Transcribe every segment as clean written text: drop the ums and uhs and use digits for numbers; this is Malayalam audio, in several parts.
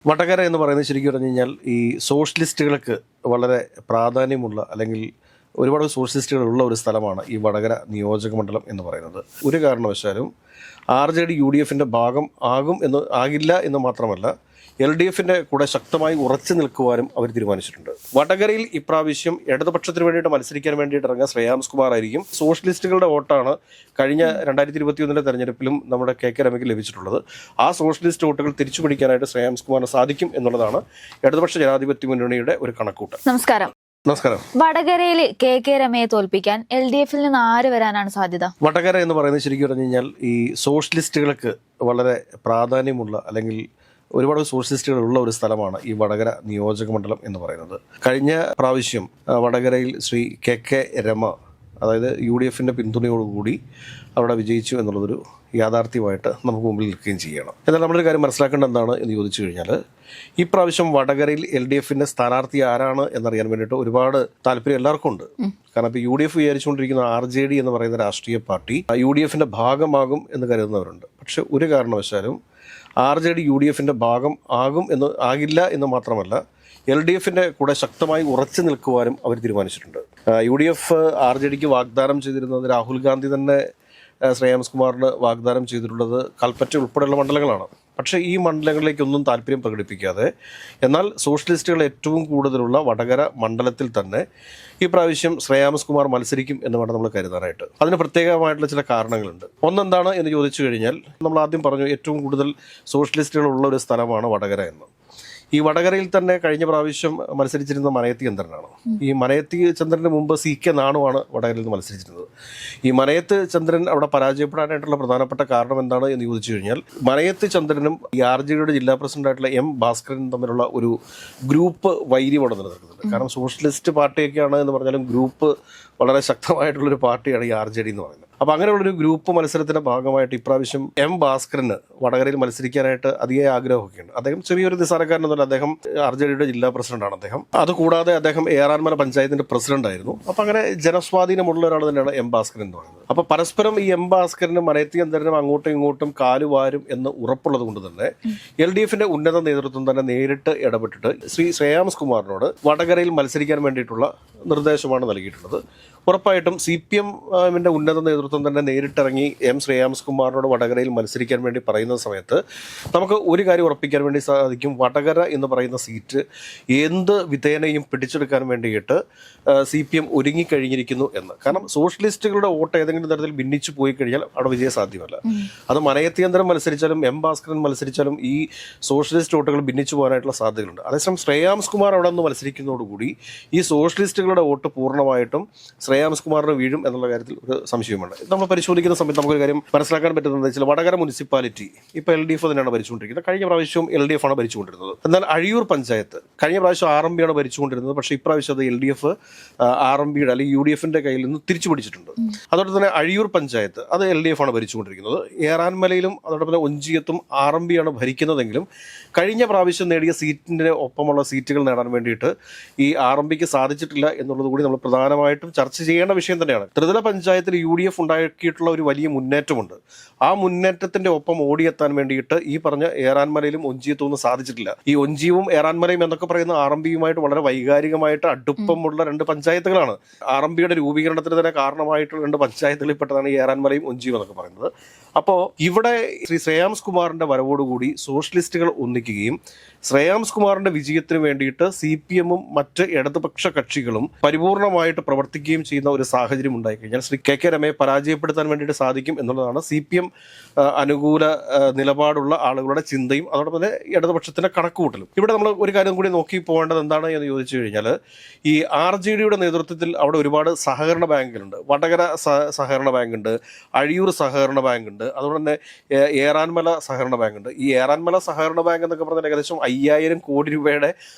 വടകര എന്ന് പറയുന്നത് ശരിക്കും പറഞ്ഞു കഴിഞ്ഞാൽ ഈ സോഷ്യലിസ്റ്റുകൾക്ക് വളരെ പ്രാധാന്യമുള്ള അല്ലെങ്കിൽ ഒരുപാട് സോഷ്യലിസ്റ്റുകളുള്ള ഒരു സ്ഥലമാണ് ഈ വടകര നിയോജക മണ്ഡലം എന്ന് പറയുന്നത്. ഒരു കാരണവശാലും RJD UDFിൻ്റെ ഭാഗം ആകില്ല എന്ന് മാത്രമല്ല LDFിൻ്റെ കൂടെ ശക്തമായി ഉറച്ചു നിൽക്കുവാനും അവർ തീരുമാനിച്ചിട്ടുണ്ട്. വടകരയിൽ ഇപ്രാവശ്യം ഇടതുപക്ഷത്തിന് വേണ്ടിയിട്ട് മത്സരിക്കാൻ വേണ്ടിയിട്ട് ഇറങ്ങിയ ശ്രേയാംസ് കുമാർ ആയിരിക്കും. സോഷ്യലിസ്റ്റുകളുടെ വോട്ടാണ് കഴിഞ്ഞ 2021 തെരഞ്ഞെടുപ്പിലും നമ്മുടെ KK രമയ്ക്ക് ലഭിച്ചിട്ടുള്ളത്. ആ സോഷ്യലിസ്റ്റ് വോട്ടുകൾ തിരിച്ചു പിടിക്കാനായിട്ട് ശ്രേയാംസ് കുമാറിന് സാധിക്കും എന്നുള്ളതാണ് ഇടതുപക്ഷ ജനാധിപത്യ മുന്നണിയുടെ ഒരു കണക്കൂട്ട്. നമസ്കാരം. വടകരയിൽ KK രമയെ തോൽപ്പിക്കാൻ LDFിൽ നിന്ന് ആര് വരാനാണ് സാധ്യത? വടകര എന്ന് പറയുന്നത് ശരിക്കും പറഞ്ഞു കഴിഞ്ഞാൽ ഈ സോഷ്യലിസ്റ്റുകൾക്ക് വളരെ പ്രാധാന്യമുള്ള അല്ലെങ്കിൽ ഒരുപാട് സോഷ്യലിസ്റ്റുകളുള്ള ഒരു സ്ഥലമാണ് ഈ വടകര നിയോജക മണ്ഡലം എന്ന് പറയുന്നത്. കഴിഞ്ഞ പ്രാവശ്യം വടകരയിൽ ശ്രീ KK രമ, അതായത് UDFിൻ്റെ പിന്തുണയോടുകൂടി അവിടെ വിജയിച്ചു എന്നുള്ളതൊരു യാഥാർത്ഥ്യമായിട്ട് നമുക്ക് മുമ്പിൽ നിൽക്കുകയും ചെയ്യണം. എന്നാൽ നമ്മളൊരു കാര്യം മനസ്സിലാക്കേണ്ട എന്താണ് എന്ന് ചോദിച്ചു കഴിഞ്ഞാൽ, ഈ പ്രാവശ്യം വടകരയിൽ LDFിൻ്റെ സ്ഥാനാർത്ഥി ആരാണ് എന്നറിയാൻ വേണ്ടിയിട്ട് ഒരുപാട് താല്പര്യം എല്ലാവർക്കും ഉണ്ട്. കാരണം ഇപ്പോൾ UDF വിചാരിച്ചുകൊണ്ടിരിക്കുന്ന RJD എന്ന് പറയുന്ന രാഷ്ട്രീയ പാർട്ടി UDFിൻ്റെ ഭാഗമാകും എന്ന് കരുതുന്നവരുണ്ട്. പക്ഷെ ഒരു കാരണവശാലും RJD UDFിൻ്റെ ഭാഗം ആകില്ല എന്ന് മാത്രമല്ല LDFിൻ്റെ കൂടെ ശക്തമായി ഉറച്ചു നിൽക്കുവാനും അവർ തീരുമാനിച്ചിട്ടുണ്ട്. UDF RJDക്ക് വാഗ്ദാനം ചെയ്തിരുന്നത്, രാഹുൽ ഗാന്ധി തന്നെ ശ്രേയാംസ് കുമാറിന് വാഗ്ദാനം ചെയ്തിട്ടുള്ളത് കൽപ്പറ്റ ഉൾപ്പെടെയുള്ള മണ്ഡലങ്ങളാണ്. പക്ഷേ ഈ മണ്ഡലങ്ങളിലേക്കൊന്നും താല്പര്യം പ്രകടിപ്പിക്കാതെ എന്നാൽ സോഷ്യലിസ്റ്റുകൾ ഏറ്റവും കൂടുതലുള്ള വടകര മണ്ഡലത്തിൽ തന്നെ ഈ പ്രാവശ്യം ശ്രേയാംസ് കുമാർ മത്സരിക്കും എന്ന് വേണം നമ്മൾ കരുതാനായിട്ട്. അതിന് പ്രത്യേകമായിട്ടുള്ള ചില കാരണങ്ങളുണ്ട്. ഒന്നെന്താണ് എന്ന് ചോദിച്ചു കഴിഞ്ഞാൽ, നമ്മൾ ആദ്യം പറഞ്ഞു ഏറ്റവും കൂടുതൽ സോഷ്യലിസ്റ്റുകളുള്ള ഒരു സ്ഥലമാണ് വടകര എന്ന്. ഈ വടകരയിൽ തന്നെ കഴിഞ്ഞ പ്രാവശ്യം മത്സരിച്ചിരുന്ന മനയത്തി ചന്ദ്രനാണ്. ഈ മനയത്തി ചന്ദ്രന് മുമ്പ് CK നാണുവാണ് വടകരയിൽ നിന്ന് മത്സരിച്ചിരുന്നത്. ഈ മനയത്ത് ചന്ദ്രൻ അവിടെ പരാജയപ്പെടാനായിട്ടുള്ള പ്രധാനപ്പെട്ട കാരണം എന്താണ് എന്ന് ചോദിച്ചു കഴിഞ്ഞാൽ, മനയത്ത് ചന്ദ്രനും ഈ RJDയുടെ ജില്ലാ പ്രസിഡന്റായിട്ടുള്ള M ഭാസ്കരനും തമ്മിലുള്ള ഒരു ഗ്രൂപ്പ് വൈര്യം അവിടെ നിലനിൽക്കുന്നുണ്ട്. കാരണം സോഷ്യലിസ്റ്റ് പാർട്ടിയൊക്കെയാണ് എന്ന് പറഞ്ഞാലും ഗ്രൂപ്പ് വളരെ ശക്തമായിട്ടുള്ളൊരു പാർട്ടിയാണ് ഈ RJD എന്ന് പറയുന്നത്. അപ്പോൾ അങ്ങനെയുള്ളൊരു ഗ്രൂപ്പ് മത്സരത്തിൻ്റെ ഭാഗമായിട്ട് ഇപ്രാവശ്യം M ഭാസ്കരന് വടകരയിൽ മത്സരിക്കാനായിട്ട് അതിയായ ആഗ്രഹമൊക്കെയുണ്ട്. അദ്ദേഹം ചെറിയൊരു നിസ്സാരക്കാരനൊന്നുമല്ല. അദ്ദേഹം RJDയുടെ ജില്ലാ പ്രസിഡന്റാണ് അദ്ദേഹം. അതുകൂടാതെ അദ്ദേഹം ഏറാൻമല പഞ്ചായത്തിൻ്റെ പ്രസിഡന്റായിരുന്നു. അപ്പോൾ അങ്ങനെ ജനസ്വാധീനമുള്ള ഒരാൾ തന്നെയാണ് M ഭാസ്കരൻ എന്ന് പറയുന്നത്. അപ്പോൾ പരസ്പരം ഈ M ഭാസ്കരനും മനയത്തി ചന്ദ്രനും അങ്ങോട്ടും ഇങ്ങോട്ടും കാലുവാരും എന്ന് ഉറപ്പുള്ളത് കൊണ്ട് തന്നെ LDFിൻ്റെ ഉന്നത നേതൃത്വം തന്നെ നേരിട്ട് ഇടപെട്ടിട്ട് ശ്രീ ശ്രേയാംസ് കുമാറിനോട് വടകരയിൽ മത്സരിക്കാൻ വേണ്ടിയിട്ടുള്ള നിർദ്ദേശമാണ് നൽകിയിട്ടുള്ളത്. ഉറപ്പായിട്ടും CPMന്റെ ഉന്നത നേതൃത്വം തന്നെ നേരിട്ടിറങ്ങി ശ്രേയാംസ് കുമാറിനോട് വടകരയിൽ മത്സരിക്കാൻ വേണ്ടി പറയുന്ന സമയത്ത് നമുക്ക് ഒരു കാര്യം ഉറപ്പിക്കാൻ വേണ്ടി സാധിക്കും, വടകര എന്ന് പറയുന്ന സീറ്റ് എന്ത് വിധേനയും പിടിച്ചെടുക്കാൻ വേണ്ടിയിട്ട് CPM ഒരുങ്ങിക്കഴിഞ്ഞിരിക്കുന്നു എന്ന്. കാരണം സോഷ്യലിസ്റ്റുകളുടെ വോട്ട് ഏതെങ്കിലും തരത്തിൽ ഭിന്നിച്ചു പോയി കഴിഞ്ഞാൽ അവിടെ വിജയം സാധ്യമല്ല. അത് മനയത്തിയന്തരം മത്സരിച്ചാലും M ഭാസ്കരൻ മത്സരിച്ചാലും ഈ സോഷ്യലിസ്റ്റ് വോട്ടുകൾ ഭിന്നിച്ചു പോകാനായിട്ടുള്ള സാധ്യതകളുണ്ട്. അതേസമയം ശ്രേയാംസ് കുമാർ അവിടെ നിന്ന് മത്സരിക്കുന്നതോടുകൂടി ഈ സോഷ്യലിസ്റ്റുകളുടെ വോട്ട് പൂർണ്ണമായിട്ടും ശ്രേയാംസ് കുമാറിന് വീഴും എന്നുള്ള കാര്യത്തിൽ ഒരു സംശയമുണ്ട്. നമ്മൾ പരിശോധിക്കുന്ന സമയത്ത് നമുക്കൊരു കാര്യം മനസ്സിലാക്കാൻ പറ്റുന്നത് വെച്ചാൽ, വടകര മുനിസിപ്പാലിറ്റി ഇപ്പോൾ LDF തന്നെയാണ് ഭരിച്ചുകൊണ്ടിരിക്കുന്നത്. കഴിഞ്ഞ പ്രാവശ്യവും LDF ആണ് ഭരിച്ചുകൊണ്ടിരുന്നത്. എന്നാൽ അഴിയൂർ പഞ്ചായത്ത് കഴിഞ്ഞ പ്രാവശ്യം RMB ആണ് ഭരിച്ചുകൊണ്ടിരുന്നത്. പക്ഷേ ഇപ്രാവശ്യം അത് LDF RMBയുടെ അല്ലെങ്കിൽ UDFിൻ്റെ കയ്യിൽ നിന്ന് തിരിച്ചു പിടിച്ചിട്ടുണ്ട്. അതോടൊപ്പം തന്നെ അഴിയൂർ പഞ്ചായത്ത് അത് LDF ആണ് ഭരിച്ചുകൊണ്ടിരിക്കുന്നത്. ഏറാൻമലയിലും അതോടൊപ്പം തന്നെ ഒഞ്ചിയത്തും RMB ആണ് ഭരിക്കുന്നതെങ്കിലും കഴിഞ്ഞ പ്രാവശ്യം നേടിയ സീറ്റിൻ്റെ ഒപ്പമുള്ള സീറ്റുകൾ നേടാൻ വേണ്ടിയിട്ട് ഈ RMBക്ക് സാധിച്ചിട്ടില്ല എന്നുള്ളത് കൂടി നമ്മൾ പ്രധാനമായിട്ടും ചർച്ച ചെയ്യേണ്ട വിഷയം തന്നെയാണ്. ത്രിതല പഞ്ചായത്തിൽ UDF ഉണ്ടാക്കിയിട്ടുള്ള ഒരു വലിയ മുന്നേറ്റമുണ്ട്. ആ മുന്നേറ്റത്തിന്റെ ഒപ്പം ഓടിയെത്താൻ വേണ്ടിയിട്ട് ഈ പറഞ്ഞ ഏറാൻമലയിലും ഒഞ്ചിയത്തൊന്നും സാധിച്ചിട്ടില്ല. ഈ ഒഞ്ചിയവും ഏറാൻമലയും എന്നൊക്കെ പറയുന്ന RMBയുമായിട്ട് വളരെ വൈകാരികമായിട്ട് അടുപ്പമുള്ള രണ്ട് പഞ്ചായത്തുകളാണ്. RMBയുടെ രൂപീകരണത്തിന് തന്നെ കാരണമായിട്ടുള്ള രണ്ട് പഞ്ചായത്തുകളിൽ പെട്ടതാണ് ഈ ഏറാൻമലയും ഒഞ്ചിയും എന്നൊക്കെ പറയുന്നത്. അപ്പോൾ ഇവിടെ ശ്രീ ശ്രേയാംസ് കുമാറിന്റെ വരവോടുകൂടി സോഷ്യലിസ്റ്റുകൾ ഒന്നിക്കുകയും ശ്രേയാംസ് കുമാറിന്റെ വിജയത്തിന് വേണ്ടിയിട്ട് CPMും മറ്റ് ഇടതുപക്ഷ കക്ഷികളും പരിപൂർണമായിട്ട് പ്രവർത്തിക്കുകയും ചെയ്യുന്ന ഒരു സാഹചര്യം ഉണ്ടായിക്കഴിഞ്ഞാൽ ശ്രീ KK രമയെ പരാജയപ്പെടുത്താൻ വേണ്ടിയിട്ട് സാധിക്കും എന്നുള്ളതാണ് CPM അനുകൂല നിലപാടുള്ള ആളുകളുടെ ചിന്തയും അതോടൊപ്പം തന്നെ ഇടതുപക്ഷത്തിന്റെ കണക്കുകൂട്ടലും. ഇവിടെ നമ്മൾ ഒരു കാര്യം കൂടി നോക്കി പോകേണ്ടത് എന്താണ് എന്ന് ചോദിച്ചു കഴിഞ്ഞാൽ, ഈ RJDയുടെ നേതൃത്വത്തിൽ അവിടെ ഒരുപാട് സഹകരണ ബാങ്കുകളുണ്ട്. വടകര സഹകരണ ബാങ്കുണ്ട്, അഴിയൂർ സഹകരണ ബാങ്കുണ്ട്, അതുകൊണ്ട് തന്നെ ഏറാൻമല സഹകരണ ബാങ്കുണ്ട്. ഈ ഏറാൻമല സഹകരണ ബാങ്ക് എന്നൊക്കെ പറഞ്ഞാൽ ഏകദേശം 5000 കോടി രൂപയുടെ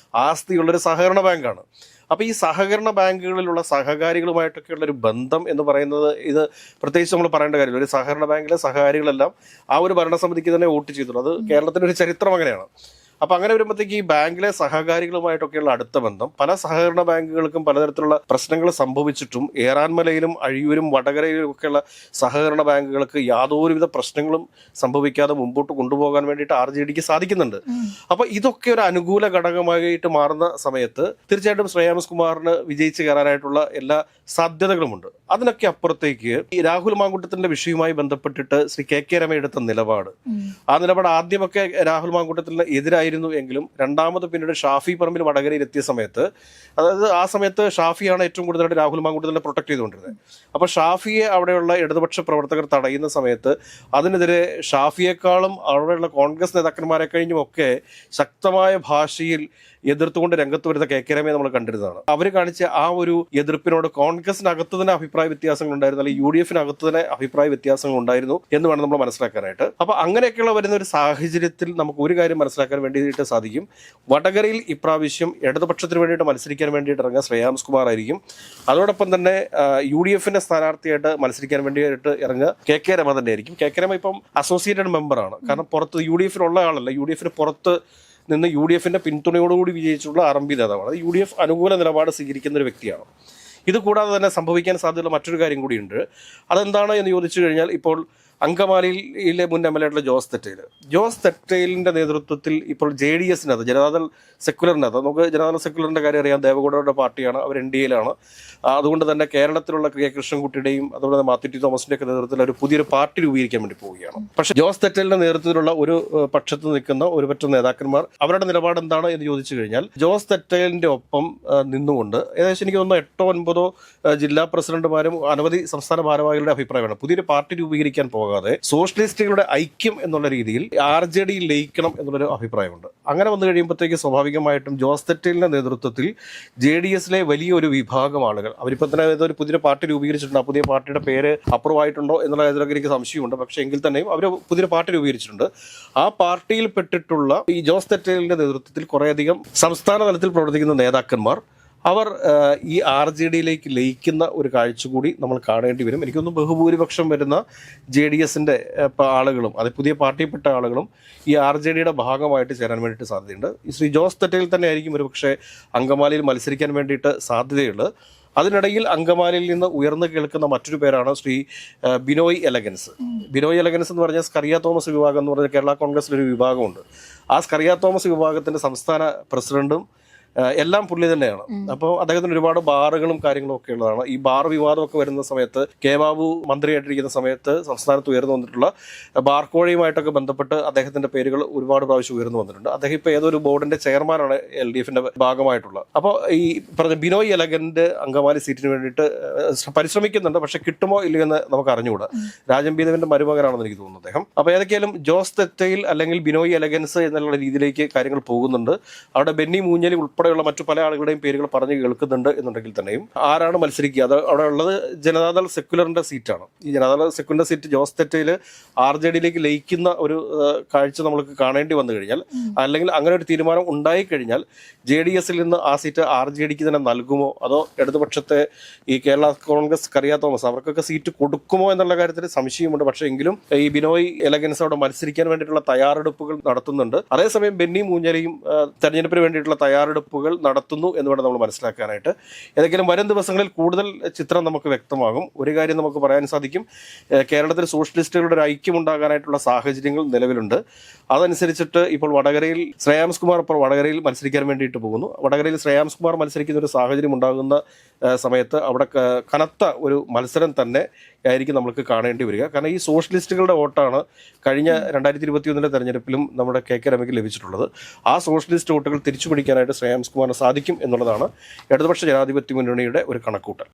ആസ്തിയുള്ളൊരു സഹകരണ ബാങ്കാണ്. അപ്പോൾ ഈ സഹകരണ ബാങ്കുകളിലുള്ള സഹകാരികളുമായിട്ടൊക്കെയുള്ള ഒരു ബന്ധം എന്ന് പറയുന്നത്, ഇത് പ്രത്യേകിച്ച് നമ്മൾ പറയേണ്ട കാര്യമില്ല. ഒരു സഹകരണ ബാങ്കിലെ സഹകാരികളെല്ലാം ആ ഒരു ഭരണസമിതിക്ക് തന്നെ വോട്ട് ചെയ്തിട്ടുള്ളൂ. അത് കേരളത്തിൻ്റെ ഒരു ചരിത്രം അങ്ങനെയാണ്. അപ്പോൾ അങ്ങനെ വരുമ്പോഴത്തേക്ക് ഈ ബാങ്കിലെ സഹകാരികളുമായിട്ടൊക്കെയുള്ള അടുത്ത ബന്ധം, പല സഹകരണ ബാങ്കുകൾക്കും പലതരത്തിലുള്ള പ്രശ്നങ്ങൾ സംഭവിച്ചിട്ടും ഏറാൻമലയിലും അഴിയൂരും വടകരയിലും ഒക്കെയുള്ള സഹകരണ ബാങ്കുകൾക്ക് യാതൊരുവിധ പ്രശ്നങ്ങളും സംഭവിക്കാതെ മുമ്പോട്ട് കൊണ്ടുപോകാൻ വേണ്ടിയിട്ട് RJDക്ക് സാധിക്കുന്നുണ്ട്. അപ്പോൾ ഇതൊക്കെ ഒരു അനുകൂല ഘടകമായിട്ട് മാറുന്ന സമയത്ത് തീർച്ചയായിട്ടും ശ്രേയാംസ് കുമാറിന് വിജയിച്ച് കയറാനായിട്ടുള്ള എല്ലാ സാധ്യതകളുമുണ്ട്. അതിനൊക്കെ അപ്പുറത്തേക്ക് ഈ രാഹുൽ മാങ്കൂട്ടത്തിന്റെ വിഷയവുമായി ബന്ധപ്പെട്ടിട്ട് ശ്രീ KK രമ എടുത്ത നിലപാട്, ആ നിലപാട് ആദ്യമൊക്കെ രാഹുൽ മാങ്കൂട്ടത്തിന് എതിരായിരുന്നു എങ്കിലും രണ്ടാമത് പിന്നീട് ഷാഫി പറമ്പിൽ വടകരയിൽ എത്തിയ സമയത്ത്, അതായത് ആ സമയത്ത് ഷാഫിയാണ് ഏറ്റവും കൂടുതലായിട്ട് രാഹുൽ മാങ്കൂട്ടത്തിനെ പ്രൊട്ടക്ട് ചെയ്തുകൊണ്ടിരുന്നത്. അപ്പോൾ ഷാഫിയെ അവിടെയുള്ള ഇടതുപക്ഷ പ്രവർത്തകർ തടയുന്ന സമയത്ത് അതിനെതിരെ ഷാഫിയേക്കാളും അവിടെയുള്ള കോൺഗ്രസ് നേതാക്കന്മാരെ കഴിഞ്ഞുമൊക്കെ ശക്തമായ ഭാഷയിൽ എതിർത്തുകൊണ്ട് രംഗത്ത് വരുന്ന KK രമയെ നമ്മൾ കണ്ടിരുന്നതാണ്. അവർ കാണിച്ച ആ ഒരു എതിർപ്പിനോട് കോൺഗ്രസിനകത്ത് തന്നെ അഭിപ്രായ വ്യത്യാസങ്ങൾ ഉണ്ടായിരുന്നു, അല്ലെങ്കിൽ UDFനകത്ത് തന്നെ അഭിപ്രായ വ്യത്യാസങ്ങൾ ഉണ്ടായിരുന്നു എന്ന് വേണം നമ്മൾ മനസ്സിലാക്കാനായിട്ട്. അപ്പോൾ അങ്ങനെയൊക്കെയുള്ള വരുന്ന ഒരു സാഹചര്യത്തിൽ നമുക്ക് ഒരു കാര്യം മനസ്സിലാക്കാൻ വേണ്ടിയിട്ട് സാധിക്കും. വടകരയിൽ ഇപ്രാവശ്യം ഇടതുപക്ഷത്തിന് വേണ്ടിയിട്ട് മത്സരിക്കാൻ വേണ്ടിയിട്ട് ഇറങ്ങുക ശ്രേയാംസ് കുമാർ ആയിരിക്കും. അതോടൊപ്പം തന്നെ UDFന്റെ സ്ഥാനാർത്ഥിയായിട്ട് മത്സരിക്കാൻ വേണ്ടിയിട്ട് ഇറങ്ങുക KK രമ തന്നെ ആയിരിക്കും. KK രമ ഇപ്പം അസോസിയേറ്റഡ് മെമ്പറാണ്. കാരണം പുറത്ത് UDFിലുള്ള ആളല്ല, UDFന് പുറത്ത് നിന്ന് UDFന്റെ പിന്തുണയോടുകൂടി വിജയിച്ചിട്ടുള്ള RMP നേതാവാണ്. UDF അനുകൂല നിലപാട് സ്വീകരിക്കുന്ന ഒരു വ്യക്തിയാണ്. ഇത് കൂടാതെ തന്നെ സംഭവിക്കാൻ സാധ്യതയുള്ള മറ്റൊരു കാര്യം കൂടിയുണ്ട്. അതെന്താണ് എന്ന് ചോദിച്ചു കഴിഞ്ഞാൽ, ഇപ്പോൾ അങ്കമാലിയിലെ മുൻ MLA ആയിട്ടുള്ള ജോസ് തെറ്റയിലിന്റെ നേതൃത്വത്തിൽ ഇപ്പോൾ JDSനകത്ത് ജനതാദൾ സെക്യുലറിനകത്ത്, നമുക്ക് ജനതാദൾ സെക്യുലറിന്റെ കാര്യം അറിയാം, ദേവഗൌഡയുടെ പാർട്ടിയാണ്, അവർ NDAയിലാണ്. അതുകൊണ്ട് തന്നെ കേരളത്തിലുള്ള K കൃഷ്ണൻകുട്ടിയുടെയും അതുപോലെ തന്നെ മാത്യു ടി തോമസിന്റെ ഒക്കെ നേതൃത്വത്തിൽ ഒരു പുതിയൊരു പാർട്ടി രൂപീകരിക്കാൻ വേണ്ടി പോവുകയാണ്. പക്ഷേ ജോസ് തെറ്റലിന്റെ നേതൃത്വത്തിലുള്ള ഒരു പക്ഷത്ത് നിൽക്കുന്ന ഒരു പറ്റം നേതാക്കന്മാർ അവരുടെ നിലപാട് എന്താണ് എന്ന് ചോദിച്ചു കഴിഞ്ഞാൽ, ജോസ് തെറ്റലിന്റെ ഒപ്പം നിന്നുകൊണ്ട് ഏകദേശം എനിക്ക് തോന്നുന്നു 8-9 ജില്ലാ പ്രസിഡന്റുമാരും അനവധി സംസ്ഥാന ഭാരവാഹികളുടെ അഭിപ്രായമാണ് പുതിയൊരു പാർട്ടി രൂപീകരിക്കാൻ പോകാതെ സോഷ്യലിസ്റ്റുകളുടെ ഐക്യം എന്നുള്ള രീതിയിൽ RJDയിൽ ലയിക്കണം എന്നുള്ളൊരു അഭിപ്രായമുണ്ട്. അങ്ങനെ വന്നു കഴിയുമ്പോഴത്തേക്ക് സ്വാഭാവികമായിട്ടും ജോസ് തെറ്റലിന്റെ നേതൃത്വത്തിൽ JDSലെ വലിയൊരു വിഭാഗം ആളുകൾ, അവരിപ്പോൾ തന്നെ ഒരു പുതിയ പാർട്ടി രൂപീകരിച്ചിട്ടുണ്ട്. ആ പുതിയ പാർട്ടിയുടെ പേര് അപ്രൂവ് ആയിട്ടുണ്ടോ എന്നുള്ള കാര്യത്തിലൊക്കെ എനിക്ക് സംശയമുണ്ട്. പക്ഷേ എങ്കിൽ തന്നെയും അവർ പുതിയൊരു പാർട്ടി രൂപീകരിച്ചിട്ടുണ്ട്. ആ പാർട്ടിയിൽ പെട്ടിട്ടുള്ള ഈ ജോസ് തെറ്റലിന്റെ നേതൃത്വത്തിൽ കുറേയധികം സംസ്ഥാന തലത്തിൽ പ്രവർത്തിക്കുന്ന നേതാക്കന്മാർ അവർ ഈ RJDയിലേക്ക് ലയിക്കുന്ന ഒരു കാഴ്ച കൂടി നമ്മൾ കാണേണ്ടി വരും. എനിക്കൊന്നും ബഹുഭൂരിപക്ഷം വരുന്ന JDSന്റെ ആളുകളും അത് പുതിയ പാർട്ടിയിൽപ്പെട്ട ആളുകളും ഈ RJDയുടെ ഭാഗമായിട്ട് ചേരാൻ വേണ്ടിയിട്ട് സാധ്യതയുണ്ട്. ഈ ശ്രീ ജോസ് തെറ്റയിൽ തന്നെ ആയിരിക്കും ഒരു പക്ഷേ അങ്കമാലിയിൽ മത്സരിക്കാൻ വേണ്ടിയിട്ട് സാധ്യതയുള്ളത്. അതിനിടയിൽ അങ്കമാലിയിൽ നിന്ന് ഉയർന്നു കേൾക്കുന്ന മറ്റൊരു പേരാണ് ശ്രീ ബിനോയ് എലഗൻസ്. ബിനോയ് എലഗൻസ് എന്ന് പറഞ്ഞാൽ സ്കറിയ തോമസ് വിഭാഗം എന്ന് പറഞ്ഞാൽ കേരള കോൺഗ്രസിലൊരു വിഭാഗമുണ്ട്. ആ സ്കറിയ തോമസ് വിഭാഗത്തിന്റെ സംസ്ഥാന പ്രസിഡന്റും എല്ലാം പുള്ളി തന്നെയാണ്. അപ്പോൾ അദ്ദേഹത്തിന് ഒരുപാട് ബാറുകളും കാര്യങ്ങളും ഒക്കെ ഉള്ളതാണ്. ഈ ബാർ വിവാദമൊക്കെ വരുന്ന സമയത്ത് K ബാബു മന്ത്രിയായിട്ടിരിക്കുന്ന സമയത്ത് സംസ്ഥാനത്ത് ഉയർന്നു വന്നിട്ടുള്ള ബാർക്കോഴയുമായിട്ടൊക്കെ ബന്ധപ്പെട്ട് അദ്ദേഹത്തിന്റെ പേരുകൾ ഒരുപാട് പ്രാവശ്യം ഉയർന്നു വന്നിട്ടുണ്ട്. അദ്ദേഹം ഇപ്പോൾ ഏതൊരു ബോർഡിന്റെ ചെയർമാനാണ് LDFന്റെ ഭാഗമായിട്ടുള്ളത്. അപ്പോൾ ഈ പറഞ്ഞ ബിനോയ് എലഗന്റ് അങ്കമാലി സീറ്റിന് വേണ്ടിയിട്ട് പരിശ്രമിക്കുന്നുണ്ട്. പക്ഷെ കിട്ടുമോ ഇല്ലയോ എന്ന് നമുക്ക് അറിഞ്ഞുകൂടാ. രാജൻ ബീദേവിന്റെ മരുമകനാണെന്ന് എനിക്ക് തോന്നുന്നു അദ്ദേഹം. അപ്പോൾ ഏതൊക്കെയാലും ജോസ് തെറ്റയിൽ അല്ലെങ്കിൽ ബിനോയ് എലഗൻസ് എന്നുള്ള രീതിയിലേക്ക് കാര്യങ്ങൾ പോകുന്നുണ്ട്. അവിടെ ബെന്നി മൂഞ്ഞലി ഉൾപ്പെടെയുള്ള മറ്റു പല ആളുകളുടെയും പേരുകൾ പറഞ്ഞു കേൾക്കുന്നുണ്ട് എന്നുണ്ടെങ്കിൽ തന്നെയും ആരാണ് മത്സരിക്കുക, അത് അവിടെ ഉള്ളത് ജനതാദൾ സെക്യുലറിന്റെ സീറ്റാണ്. ഈ ജനതാദൾ സെക്യുലറിന്റെ സീറ്റ് ജോസ് തെറ്റയിൽ RJDയിലേക്ക് ലയിക്കുന്ന ഒരു കാഴ്ച നമുക്ക് കാണേണ്ടി വന്നു കഴിഞ്ഞാൽ, അല്ലെങ്കിൽ അങ്ങനെ ഒരു തീരുമാനം ഉണ്ടായിക്കഴിഞ്ഞാൽ JDSൽ നിന്ന് ആ സീറ്റ് RJDക്ക് തന്നെ നൽകുമോ, അതോ ഇടതുപക്ഷത്തെ ഈ കേരള കോൺഗ്രസ് സ്കറിയ തോമസ് അവർക്കൊക്കെ സീറ്റ് കൊടുക്കുമോ എന്നുള്ള കാര്യത്തിൽ സംശയമുണ്ട്. പക്ഷേ എങ്കിലും ഈ ബിനോയ് എലഗൻസ് അവിടെ മത്സരിക്കാൻ വേണ്ടിയിട്ടുള്ള തയ്യാറെടുപ്പുകൾ നടത്തുന്നുണ്ട്. അതേസമയം ബെന്നി മൂഞ്ഞലിയും തെരഞ്ഞെടുപ്പിന് വേണ്ടിയിട്ടുള്ള തയ്യാറെടുപ്പുകൾ നടത്തുന്നു എന്ന് വേണം നമ്മൾ മനസ്സിലാക്കാനായിട്ട്. ഏതെങ്കിലും വരും ദിവസങ്ങളിൽ കൂടുതൽ ചിത്രം നമുക്ക് വ്യക്തമാകും. ഒരു കാര്യം നമുക്ക് പറയാൻ സാധിക്കും, കേരളത്തിൽ സോഷ്യലിസ്റ്റുകളുടെ ഒരു ഐക്യം ഉണ്ടാകാനായിട്ടുള്ള സാഹചര്യങ്ങൾ നിലവിലുണ്ട്. അതനുസരിച്ചിട്ട് ഇപ്പോൾ വടകരയിൽ ശ്രേയാംസ് കുമാർ ഇപ്പോൾ വടകരയിൽ മത്സരിക്കാൻ വേണ്ടിയിട്ട് പോകുന്നു. വടകരയിൽ ശ്രേയാംസ് കുമാർ മത്സരിക്കുന്ന ഒരു സാഹചര്യം ഉണ്ടാകുന്ന സമയത്ത് അവിടെ കനത്ത ഒരു മത്സരം തന്നെ ആയിരിക്കും നമുക്ക് കാണേണ്ടി വരിക. കാരണം ഈ സോഷ്യലിസ്റ്റുകളുടെ വോട്ടാണ് കഴിഞ്ഞ 2021 തെരഞ്ഞെടുപ്പിലും നമ്മുടെ KK രമയ്ക്ക് ലഭിച്ചിട്ടുള്ളത്. ആ സോഷ്യലിസ്റ്റ് വോട്ടുകൾ തിരിച്ചു പിടിക്കാനായിട്ട് ശ്രേയാംസ് കുമാറിന് സാധിക്കും എന്നുള്ളതാണ് ഇടതുപക്ഷ ജനാധിപത്യ മുന്നണിയുടെ ഒരു കണക്കൂട്ടൽ.